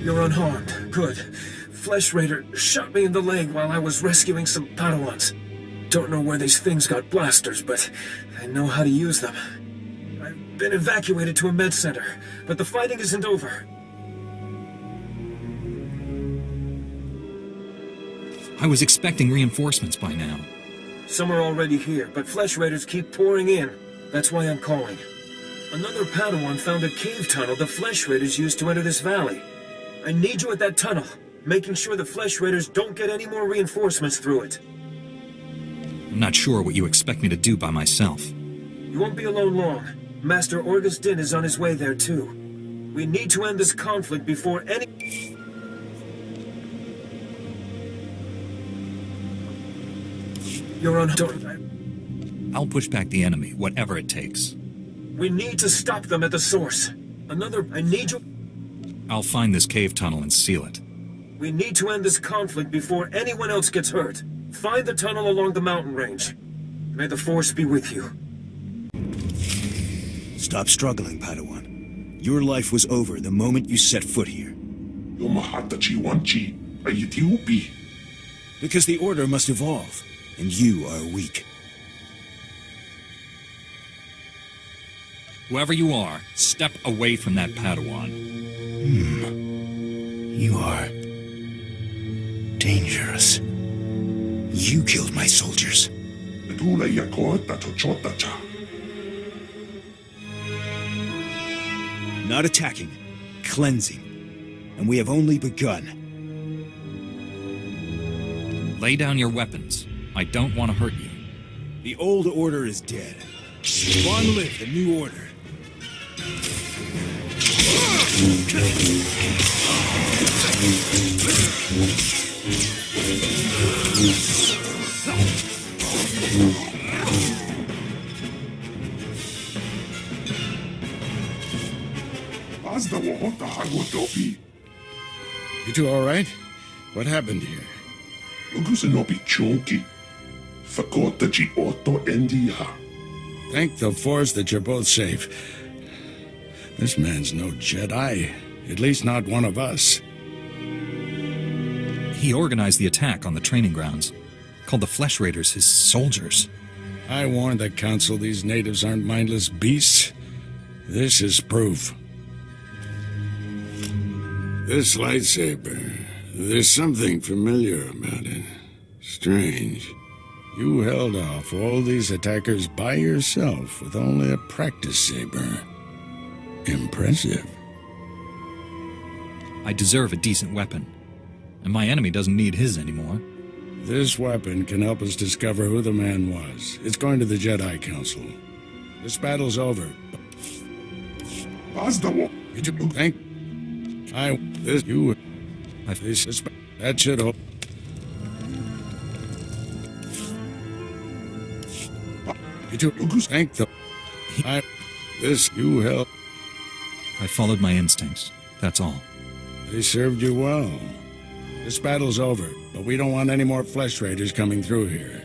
You're unharmed. Good. Flesh Raider shot me in the leg while I was rescuing some Padawans. Don't know where these things got blasters, but I know how to use them. I've been evacuated to a med center, but the fighting isn't over. I was expecting reinforcements by now. Some are already here, but Flesh Raiders keep pouring in. That's why I'm calling. Another Padawan found a cave tunnel the Flesh Raiders used to enter this valley. I need you at that tunnel, making sure the Flesh Raiders don't get any more reinforcements through it. I'm not sure what you expect me to do by myself. You won't be alone long. Master Orgus Din is on his way there too. We need to end this conflict before any... You're on... I'll push back the enemy, whatever it takes. We need to stop them at the source. I need you... I'll find this cave tunnel and seal it. We need to end this conflict before anyone else gets hurt. Find the tunnel along the mountain range. May the Force be with you. Stop struggling, Padawan. Your life was over the moment you set foot here. Because the Order must evolve, and you are weak. Whoever you are, step away from that Padawan. You are... dangerous. You killed my soldiers. Not attacking, cleansing. And we have only begun. Lay down your weapons. I don't want to hurt you. The old order is dead. Long live the new order. You two all right? What happened here? Thank the Force that you're both safe. This man's no Jedi. At least not one of us. He organized the attack on the training grounds. Called the Flesh Raiders his soldiers. I warned the Council these natives aren't mindless beasts. This is proof. This lightsaber, there's something familiar about it. Strange. You held off all these attackers by yourself with only a practice saber. Impressive. I deserve a decent weapon. And my enemy doesn't need his anymore. This weapon can help us discover who the man was. It's going to the Jedi Council. This battle's over. That should hold. I followed my instincts. That's all. They served you well. This battle's over, but we don't want any more Flesh Raiders coming through here.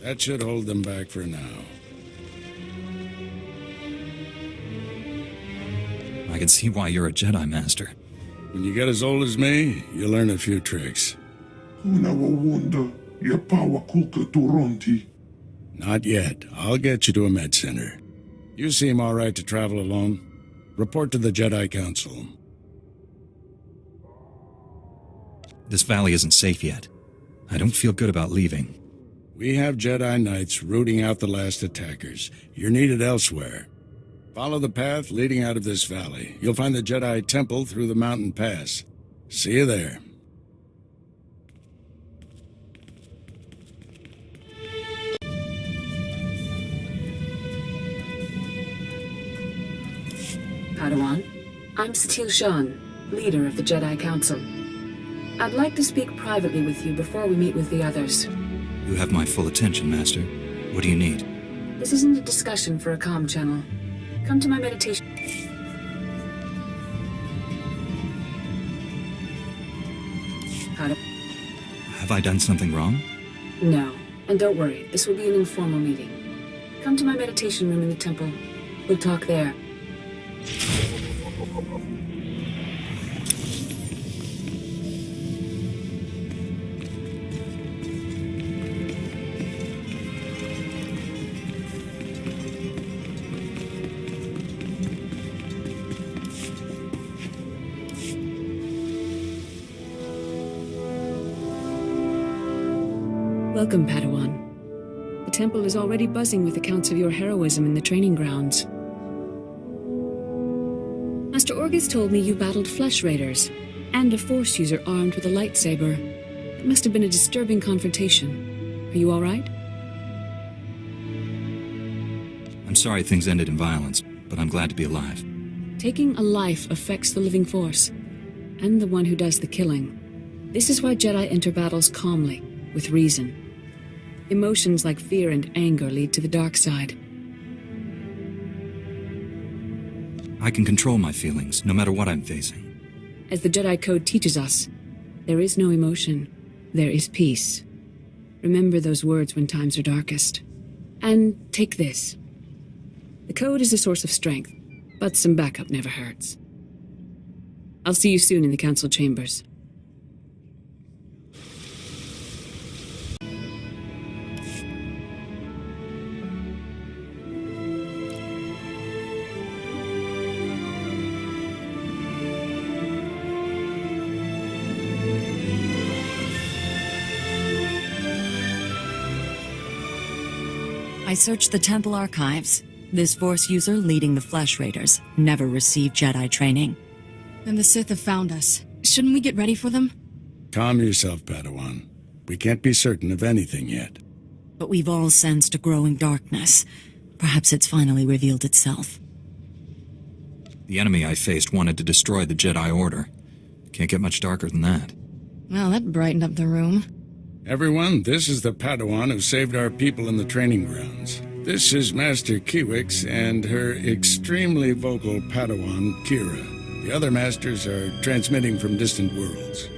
That should hold them back for now. I can see why you're a Jedi Master. When you get as old as me, you learn a few tricks. Not yet. I'll get you to a med center. You seem all right to travel alone. Report to the Jedi Council. This valley isn't safe yet. I don't feel good about leaving. We have Jedi Knights rooting out the last attackers. You're needed elsewhere. Follow the path leading out of this valley. You'll find the Jedi Temple through the mountain pass. See you there. Padawan, I'm Satil Shan, leader of the Jedi Council. I'd like to speak privately with you before we meet with the others. You have my full attention, Master. What do you need? This isn't a discussion for a comm channel. Come to my meditation. Have I done something wrong? No. And don't worry, this will be an informal meeting. Come to my meditation room in the temple. We'll talk there. Welcome, Padawan. The temple is already buzzing with accounts of your heroism in the training grounds. Master Orgus told me you battled flesh raiders, and a Force user armed with a lightsaber. It must have been a disturbing confrontation. Are you all right? I'm sorry things ended in violence, but I'm glad to be alive. Taking a life affects the living Force, and the one who does the killing. This is why Jedi enter battles calmly, with reason. Emotions like fear and anger lead to the dark side. I can control my feelings, no matter what I'm facing. As the Jedi Code teaches us, there is no emotion, there is peace. Remember those words when times are darkest. And take this. The Code is a source of strength, but some backup never hurts. I'll see you soon in the Council Chambers. I searched the temple archives. This Force user leading the Flesh Raiders never received Jedi training. Then the Sith have found us. Shouldn't we get ready for them? Calm yourself, Padawan. We can't be certain of anything yet. But we've all sensed a growing darkness. Perhaps it's finally revealed itself. The enemy I faced wanted to destroy the Jedi Order. Can't get much darker than that. Well, that brightened up the room. Everyone, this is the Padawan who saved our people in the training grounds. This is Master Kiwix and her extremely vocal Padawan, Kira. The other masters are transmitting from distant worlds.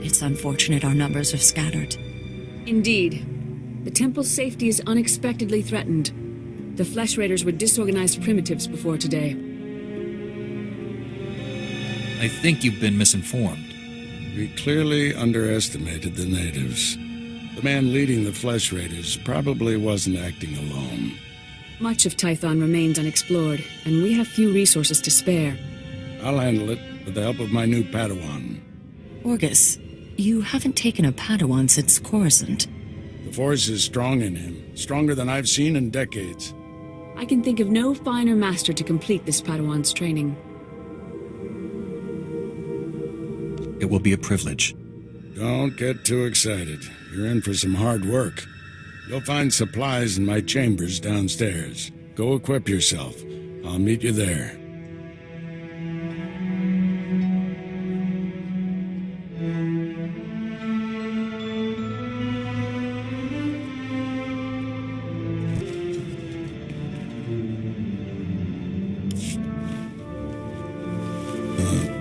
It's unfortunate our numbers are scattered. Indeed. The temple's safety is unexpectedly threatened. The Flesh Raiders were disorganized primitives before today. I think you've been misinformed. We clearly underestimated the natives. The man leading the Flesh Raiders probably wasn't acting alone. Much of Tython remains unexplored, and we have few resources to spare. I'll handle it with the help of my new Padawan. Orgus, you haven't taken a Padawan since Coruscant. The Force is strong in him, stronger than I've seen in decades. I can think of no finer master to complete this Padawan's training. It will be a privilege. Don't get too excited. You're in for some hard work. You'll find supplies in my chambers downstairs. Go equip yourself. I'll meet you there.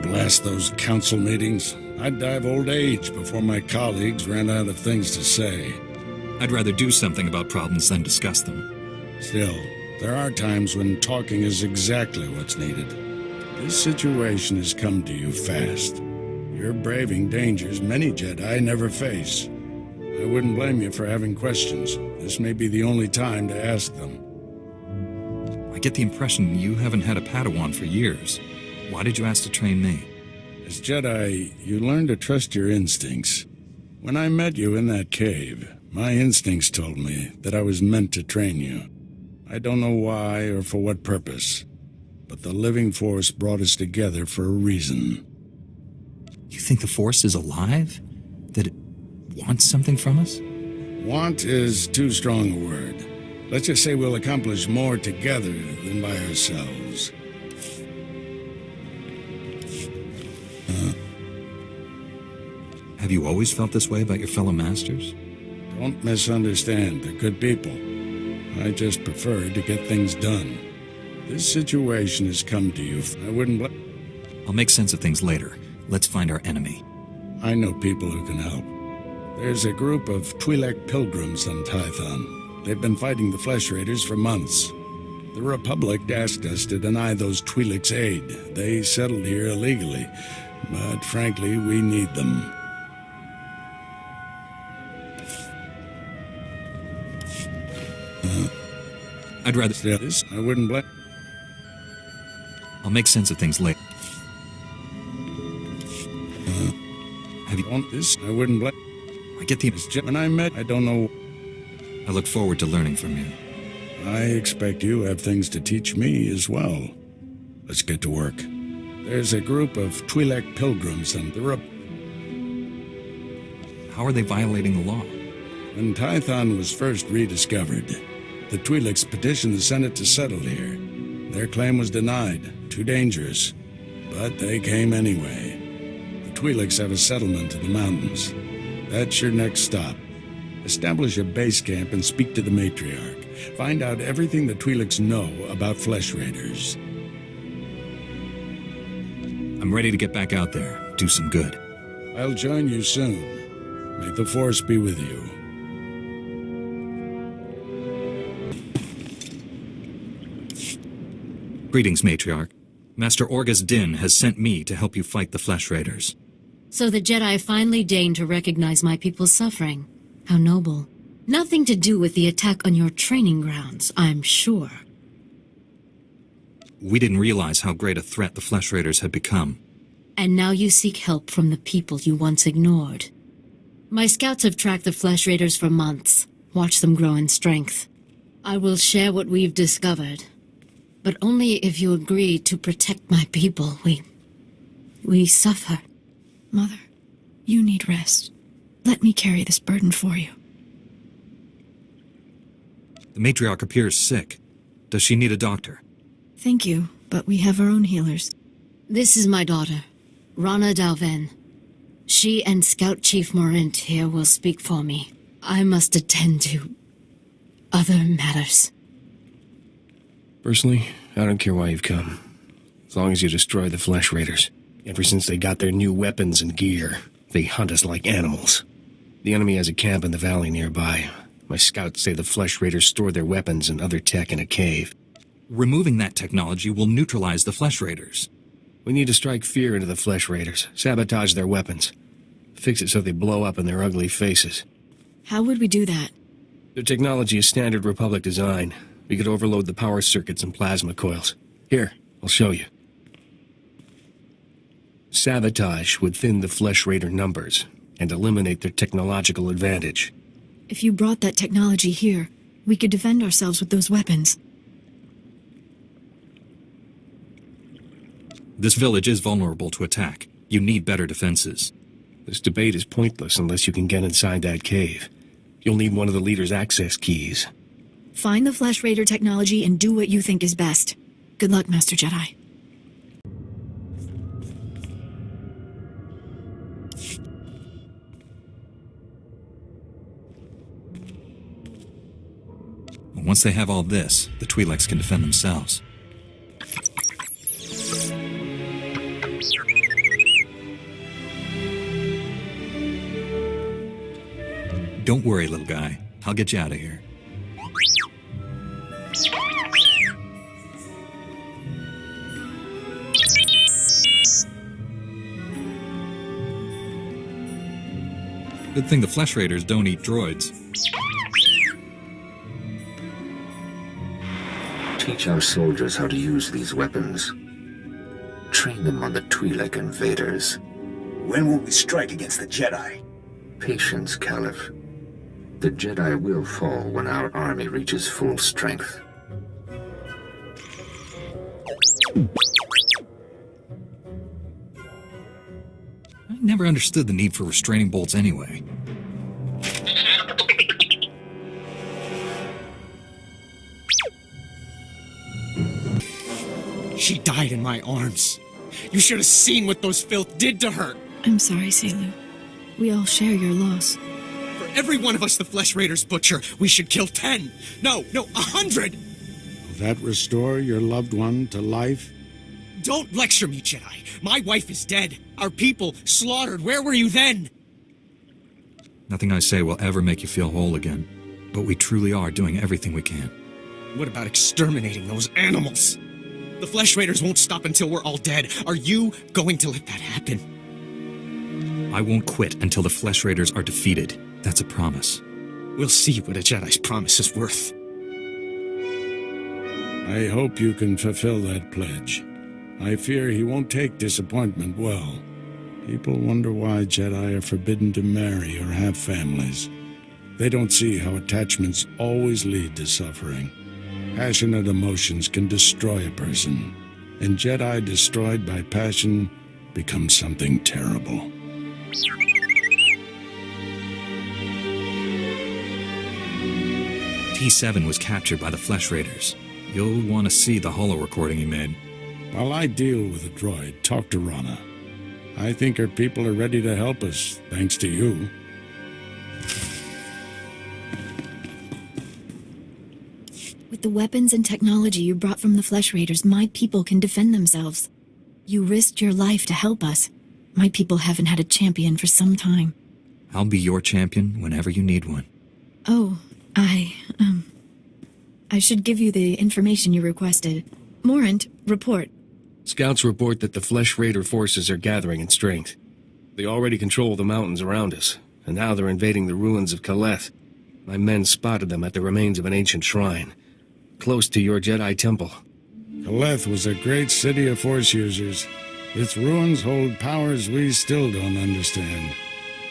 Blast those council meetings. I'd die of old age before my colleagues ran out of things to say. I'd rather do something about problems than discuss them. Still, there are times when talking is exactly what's needed. This situation has come to you fast. You're braving dangers many Jedi never face. I wouldn't blame you for having questions. This may be the only time to ask them. I get the impression you haven't had a Padawan for years. Why did you ask to train me? As Jedi, you learn to trust your instincts. When I met you in that cave, my instincts told me that I was meant to train you. I don't know why or for what purpose, but the living Force brought us together for a reason. You think the Force is alive? That it wants something from us? Want is too strong a word. Let's just say we'll accomplish more together than by ourselves. Have you always felt this way about your fellow masters? Don't misunderstand. They're good people. I just prefer to get things done. This situation has come to you. I wouldn't I'll make sense of things later. Let's find our enemy. I know people who can help. There's a group of Twi'lek pilgrims on Tython. They've been fighting the Flesh Raiders for months. The Republic asked us to deny those Twi'leks aid. They settled here illegally, but frankly, we need them. I'd rather... This, I wouldn't blame... I'll make sense of things later. Have you... Want this? I wouldn't blame... I get the... When I met, I don't know... I look forward to learning from you. I expect you have things to teach me as well. Let's get to work. There's a group of Twi'lek pilgrims and the How are they violating the law? When Tython was first rediscovered, the Twi'leks petitioned the Senate to settle here. Their claim was denied, too dangerous. But they came anyway. The Twi'leks have a settlement in the mountains. That's your next stop. Establish a base camp and speak to the matriarch. Find out everything the Twi'leks know about Flesh Raiders. I'm ready to get back out there, do some good. I'll join you soon. May the Force be with you. Greetings, Matriarch. Master Orgus Din has sent me to help you fight the Flesh Raiders. So the Jedi finally deigned to recognize my people's suffering. How noble. Nothing to do with the attack on your training grounds, I'm sure. We didn't realize how great a threat the Flesh Raiders had become. And now you seek help from the people you once ignored. My scouts have tracked the Flesh Raiders for months, watched them grow in strength. I will share what we've discovered, but only if you agree to protect my people. We suffer. Mother, you need rest. Let me carry this burden for you. The Matriarch appears sick. Does she need a doctor? Thank you, but we have our own healers. This is my daughter, Rana Dalven. She and Scout Chief Morint here will speak for me. I must attend to other matters. Personally, I don't care why you've come. As long as you destroy the Flesh Raiders. Ever since they got their new weapons and gear, they hunt us like animals. The enemy has a camp in the valley nearby. My scouts say the Flesh Raiders store their weapons and other tech in a cave. Removing that technology will neutralize the Flesh Raiders. We need to strike fear into the Flesh Raiders, sabotage their weapons. Fix it so they blow up in their ugly faces. How would we do that? Their technology is standard Republic design. We could overload the power circuits and plasma coils. Here, I'll show you. Sabotage would thin the Flesh Raider numbers and eliminate their technological advantage. If you brought that technology here, we could defend ourselves with those weapons. This village is vulnerable to attack. You need better defenses. This debate is pointless unless you can get inside that cave. You'll need one of the leader's access keys. Find the Flesh Raider technology and do what you think is best. Good luck, Master Jedi. Once they have all this, the Twi'leks can defend themselves. Don't worry, little guy. I'll get you out of here. Good thing the Flesh Raiders don't eat droids. Teach our soldiers how to use these weapons. Train them on the Twi'lek invaders. When will we strike against the Jedi? Patience, Caliph. The Jedi will fall when our army reaches full strength. I never understood the need for restraining bolts anyway. She died in my arms. You should have seen what those filth did to her. I'm sorry, Selu. We all share your loss. For Every one of us the Flesh Raiders butcher. We should kill 10. No, 100. Will that restore your loved one to life? Don't lecture me, Jedi. My wife is dead. Our people slaughtered. Where were you then? Nothing I say will ever make you feel whole again, but we truly are doing everything we can. What about exterminating those animals? The Flesh Raiders won't stop until we're all dead. Are you going to let that happen? I won't quit until the Flesh Raiders are defeated. That's a promise. We'll see what a Jedi's promise is worth. I hope you can fulfill that pledge. I fear he won't take disappointment well. People wonder why Jedi are forbidden to marry or have families. They don't see how attachments always lead to suffering. Passionate emotions can destroy a person, and Jedi destroyed by passion become something terrible. T7 was captured by the Flesh Raiders. You'll want to see the holo recording he made. While I deal with the droid, talk to Rana. I think her people are ready to help us, thanks to you. With the weapons and technology you brought from the Flesh Raiders, my people can defend themselves. You risked your life to help us. My people haven't had a champion for some time. I'll be your champion whenever you need one. Oh, I should give you the information you requested. Morant, report. Scouts report that the Flesh Raider forces are gathering in strength. They already control the mountains around us, and now they're invading the ruins of Kaleth. My men spotted them at the remains of an ancient shrine, close to your Jedi temple. Kaleth was a great city of Force users. Its ruins hold powers we still don't understand.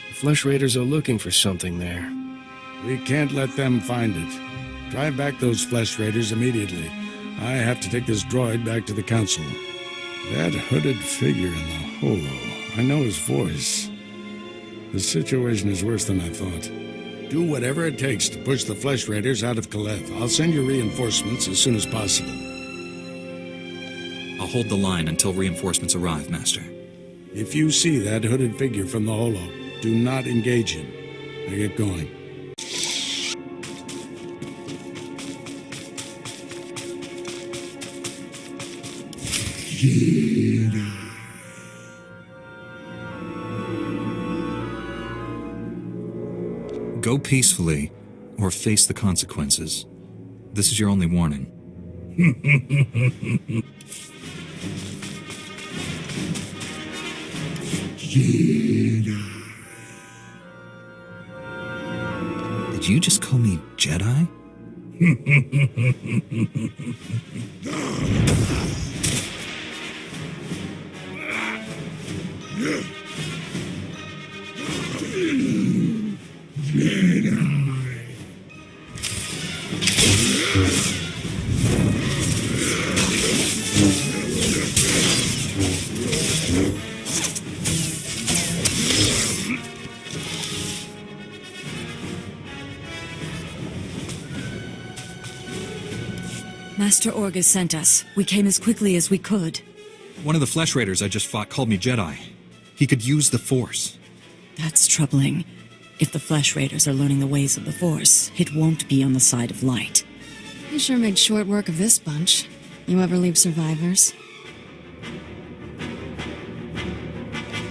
The Flesh Raiders are looking for something there. We can't let them find it. Drive back those Flesh Raiders immediately. I have to take this droid back to the Council. That hooded figure in the holo, I know his voice. The situation is worse than I thought. Do whatever it takes to push the Flesh Raiders out of Kaleth. I'll send you reinforcements as soon as possible. I'll hold the line until reinforcements arrive, Master. If you see that hooded figure from the holo, do not engage him. Now get going. Go peacefully, or face the consequences. This is your only warning. Did you just call me Jedi? Master Orgus sent us. We came as quickly as we could. One of the Flesh Raiders I just fought called me Jedi. He could use the Force. That's troubling. If the Flesh Raiders are learning the ways of the Force, it won't be on the side of light. You sure make short work of this bunch. You ever leave survivors?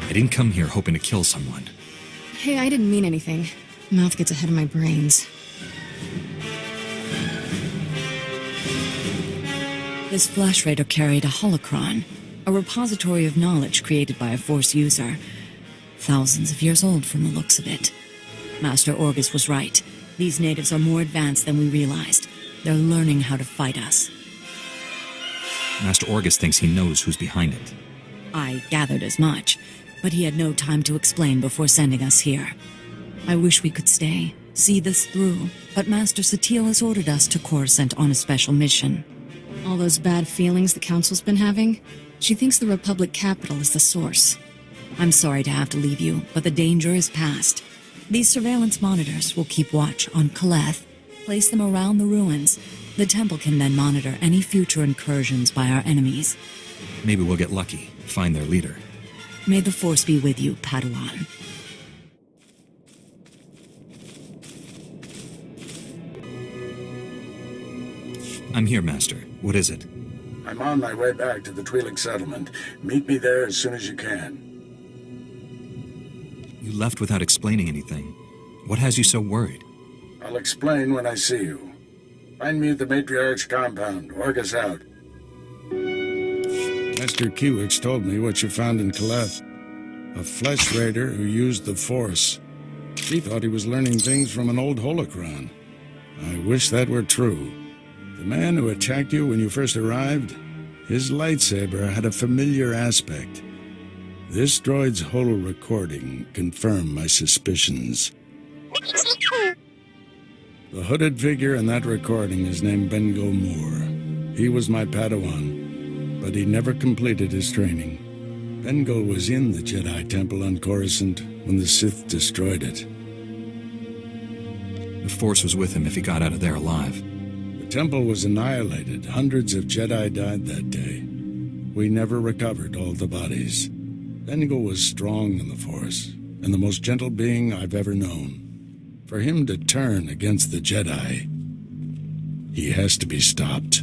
I didn't come here hoping to kill someone. Hey, I didn't mean anything. Mouth gets ahead of my brains. This Flesh Raider carried a holocron, a repository of knowledge created by a Force user. Thousands of years old from the looks of it. Master Orgus was right. These natives are more advanced than we realized. They're learning how to fight us. Master Orgus thinks he knows who's behind it. I gathered as much, but he had no time to explain before sending us here. I wish we could stay, see this through, but Master Satele has ordered us to Coruscant on a special mission. All those bad feelings the Council's been having? She thinks the Republic capital is the source. I'm sorry to have to leave you, but the danger is past. These surveillance monitors will keep watch on Kaleth, place them around the ruins. The temple can then monitor any future incursions by our enemies. Maybe we'll get lucky, find their leader. May the Force be with you, Padawan. I'm here, Master. What is it? I'm on my way back to the Twi'lek settlement. Meet me there as soon as you can. You left without explaining anything. What has you so worried? I'll explain when I see you. Find me at the Matriarch's compound. Orgus out. Master Kiwix told me what you found in Kaleth. A flesh raider who used the Force. He thought he was learning things from an old holocron. I wish that were true. The man who attacked you when you first arrived, his lightsaber had a familiar aspect. This droid's holo recording confirmed my suspicions. The hooded figure in that recording is named Bengo Moore. He was my Padawan, but he never completed his training. Bengo was in the Jedi Temple on Coruscant when the Sith destroyed it. The Force was with him if he got out of there alive. The temple was annihilated. Hundreds of Jedi died that day. We never recovered all the bodies. Bengo was strong in the Force, and the most gentle being I've ever known. For him to turn against the Jedi, he has to be stopped.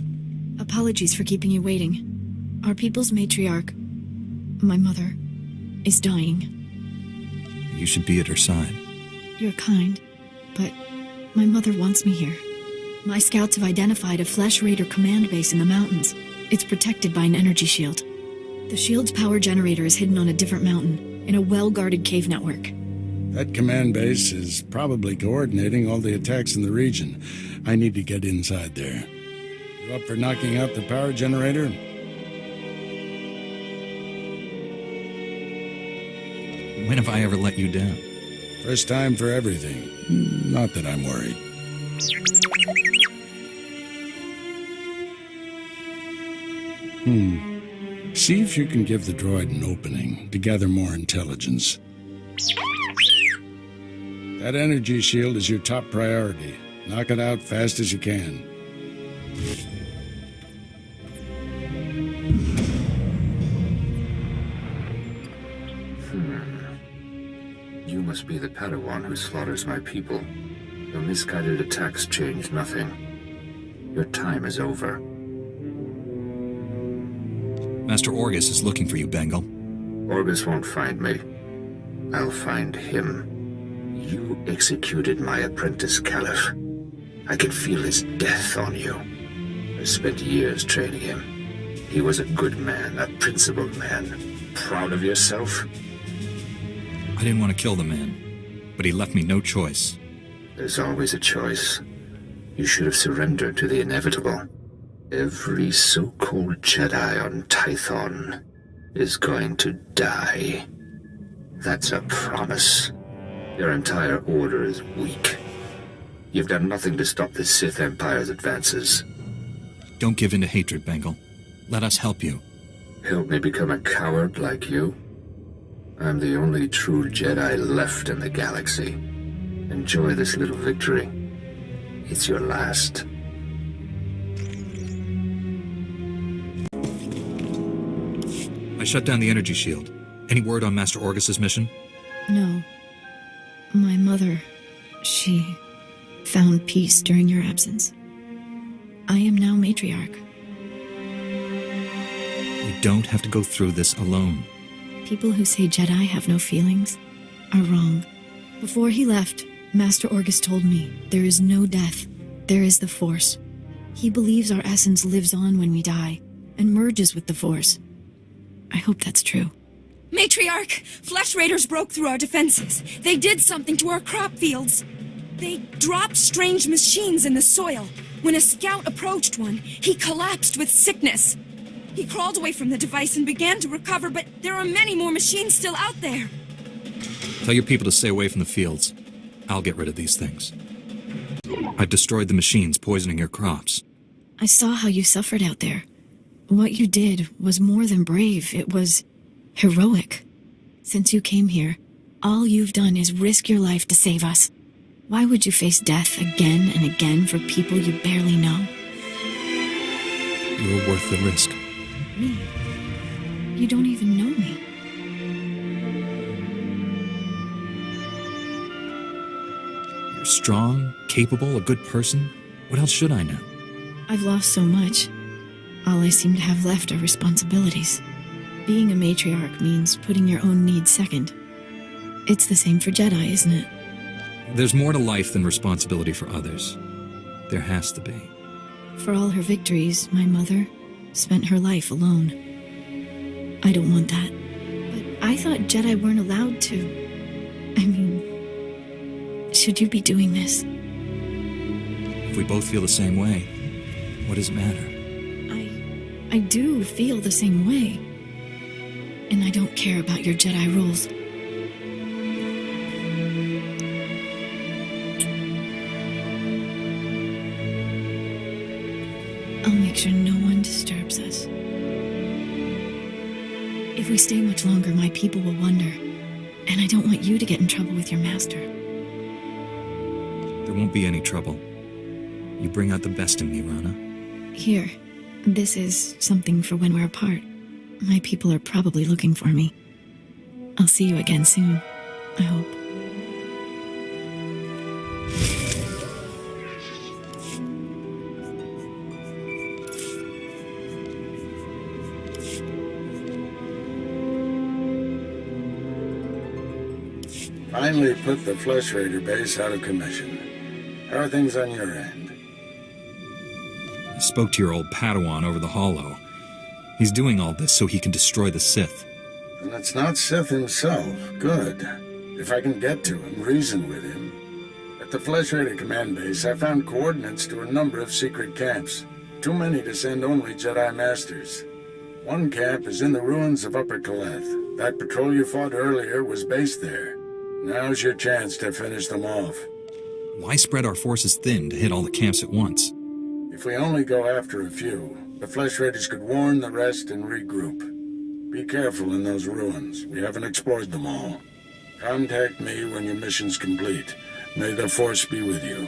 Apologies for keeping you waiting. Our people's matriarch, my mother, is dying. You should be at her side. You're kind, but my mother wants me here. My scouts have identified a Flesh Raider command base in the mountains. It's protected by an energy shield. The shield's power generator is hidden on a different mountain, in a well-guarded cave network. That command base is probably coordinating all the attacks in the region. I need to get inside there. You up for knocking out the power generator? When have I ever let you down? First time for everything. Not that I'm worried. See if you can give the droid an opening to gather more intelligence. That energy shield is your top priority. Knock it out fast as you can. You must be the Padawan who slaughters my people. Your misguided attacks change nothing. Your time is over. Master Orgus is looking for you, Bengal. Orgus won't find me. I'll find him. You executed my apprentice, Caliph. I can feel his death on you. I spent years training him. He was a good man, a principled man. Proud of yourself? I didn't want to kill the man, but he left me no choice. There's always a choice. You should have surrendered to the inevitable. Every so-called Jedi on Tython is going to die. That's a promise. Your entire order is weak. You've done nothing to stop the Sith Empire's advances. Don't give in to hatred, Bengal. Let us help you. Help me become a coward like you? I'm the only true Jedi left in the galaxy. Enjoy this little victory. It's your last. I shut down the energy shield. Any word on Master Orgus's mission? No. My mother, she found peace during your absence. I am now matriarch. You don't have to go through this alone. People who say Jedi have no feelings are wrong. Before he left, Master Orgus told me there is no death. There is the Force. He believes our essence lives on when we die and merges with the Force. I hope that's true. Matriarch! Flesh Raiders broke through our defenses. They did something to our crop fields. They dropped strange machines in the soil. When a scout approached one, he collapsed with sickness. He crawled away from the device and began to recover, but there are many more machines still out there. Tell your people to stay away from the fields. I'll get rid of these things. I've destroyed the machines poisoning your crops. I saw how you suffered out there. What you did was more than brave. It was heroic. Since you came here, all you've done is risk your life to save us. Why would you face death again and again for people you barely know? You're worth the risk. Me? You don't even know me. You're strong, capable, a good person. What else should I know? I've lost so much. All I seem to have left are responsibilities. Being a matriarch means putting your own needs second. It's the same for Jedi, isn't it? There's more to life than responsibility for others. There has to be. For all her victories, my mother spent her life alone. I don't want that. But I thought Jedi weren't allowed to... I mean... Should you be doing this? If we both feel the same way, what does it matter? I do feel the same way. And I don't care about your Jedi rules. I'll make sure no one disturbs us. If we stay much longer, my people will wonder. And I don't want you to get in trouble with your master. There won't be any trouble. You bring out the best in me, Rana. Here, this is something for when we're apart. My people are probably looking for me. I'll see you again soon, I hope. Finally put the Flesh Raider base out of commission. How are things on your end? I spoke to your old Padawan over the Hollow. He's doing all this so he can destroy the Sith. And it's not Sith himself. Good. If I can get to him, reason with him. At the Flesh Raider command base, I found coordinates to a number of secret camps. Too many to send only Jedi Masters. One camp is in the ruins of Upper Kaleth. That patrol you fought earlier was based there. Now's your chance to finish them off. Why spread our forces thin to hit all the camps at once? If we only go after a few, the Flesh Raiders could warn the rest and regroup. Be careful in those ruins. We haven't explored them all. Contact me when your mission's complete. May the Force be with you.